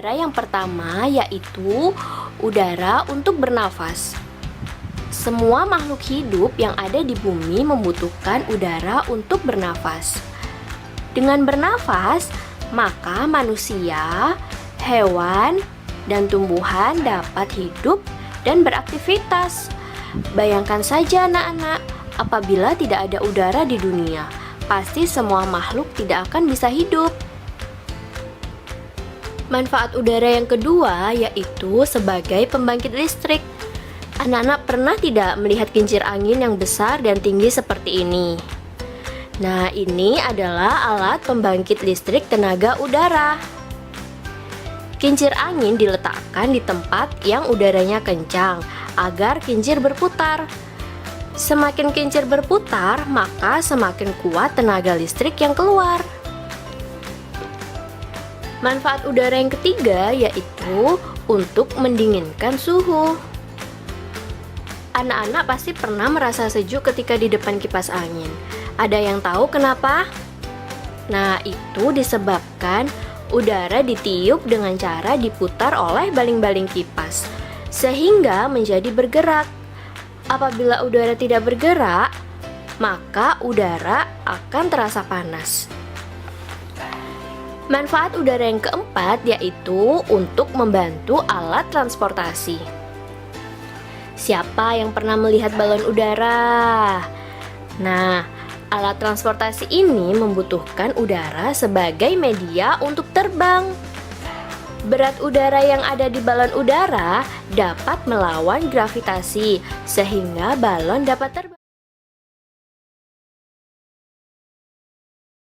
Udara yang pertama yaitu udara untuk bernafas. Semua makhluk hidup yang ada di bumi membutuhkan udara untuk bernafas. Dengan bernafas, maka manusia, hewan, dan tumbuhan dapat hidup dan beraktivitas. Bayangkan saja anak-anak, apabila tidak ada udara di dunia, pasti semua makhluk tidak akan bisa hidup. Manfaat udara yang kedua yaitu sebagai pembangkit listrik. Anak-anak pernah tidak melihat kincir angin yang besar dan tinggi seperti ini? Nah, ini adalah alat pembangkit listrik tenaga udara. Kincir angin diletakkan di tempat yang udaranya kencang agar kincir berputar. Semakin kincir berputar, maka semakin kuat tenaga listrik yang keluar. Manfaat udara yang ketiga yaitu untuk mendinginkan suhu. Anak-anak pasti pernah merasa sejuk ketika di depan kipas angin. Ada yang tahu kenapa? Nah, itu disebabkan udara ditiup dengan cara diputar oleh baling-baling kipas, sehingga menjadi bergerak. Apabila udara tidak bergerak, maka udara akan terasa panas. Manfaat udara yang keempat yaitu untuk membantu alat transportasi. Siapa yang pernah melihat balon udara? Nah, alat transportasi ini membutuhkan udara sebagai media untuk terbang. Berat udara yang ada di balon udara dapat melawan gravitasi, sehingga balon dapat terbang.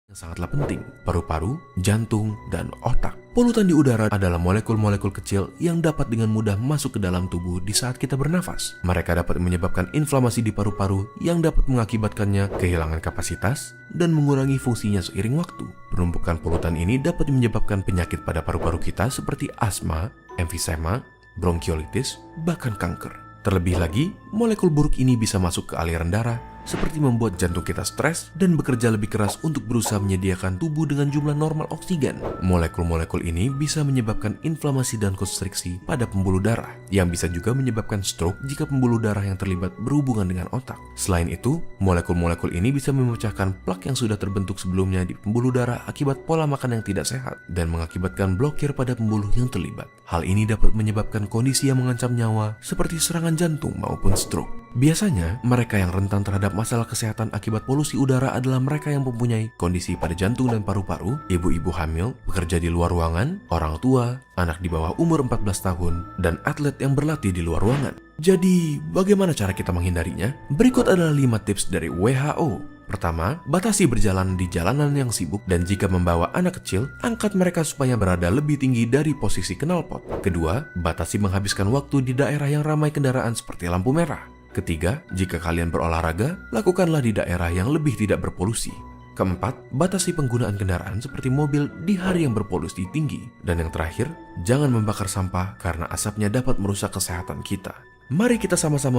Yang sangatlah penting, paru-paru, jantung, dan otak. Polutan di udara adalah molekul-molekul kecil yang dapat dengan mudah masuk ke dalam tubuh di saat kita bernafas. Mereka dapat menyebabkan inflamasi di paru-paru yang dapat mengakibatkannya kehilangan kapasitas dan mengurangi fungsinya seiring waktu. Penumpukan polutan ini dapat menyebabkan penyakit pada paru-paru kita seperti asma, emfisema, bronkiolitis, bahkan kanker. Terlebih lagi, molekul buruk ini bisa masuk ke aliran darah, seperti membuat jantung kita stres dan bekerja lebih keras untuk berusaha menyediakan tubuh dengan jumlah normal oksigen. Molekul-molekul ini bisa menyebabkan inflamasi dan konstriksi pada pembuluh darah, yang bisa juga menyebabkan stroke jika pembuluh darah yang terlibat berhubungan dengan otak. Selain itu, molekul-molekul ini bisa memecahkan plak yang sudah terbentuk sebelumnya di pembuluh darah akibat pola makan yang tidak sehat, dan mengakibatkan blokir pada pembuluh yang terlibat. Hal ini dapat menyebabkan kondisi yang mengancam nyawa, seperti serangan jantung maupun stroke. Biasanya, mereka yang rentan terhadap masalah kesehatan akibat polusi udara adalah mereka yang mempunyai kondisi pada jantung dan paru-paru, ibu-ibu hamil, pekerja di luar ruangan, orang tua, anak di bawah umur 14 tahun, dan atlet yang berlatih di luar ruangan. Jadi, bagaimana cara kita menghindarinya? Berikut adalah 5 tips dari WHO. Pertama, batasi berjalan di jalanan yang sibuk, dan jika membawa anak kecil, angkat mereka supaya berada lebih tinggi dari posisi knalpot. Kedua, batasi menghabiskan waktu di daerah yang ramai kendaraan seperti lampu merah. Ketiga, jika kalian berolahraga, lakukanlah di daerah yang lebih tidak berpolusi. Keempat, batasi penggunaan kendaraan seperti mobil di hari yang berpolusi tinggi. Dan yang terakhir, jangan membakar sampah karena asapnya dapat merusak kesehatan kita. Mari kita sama-sama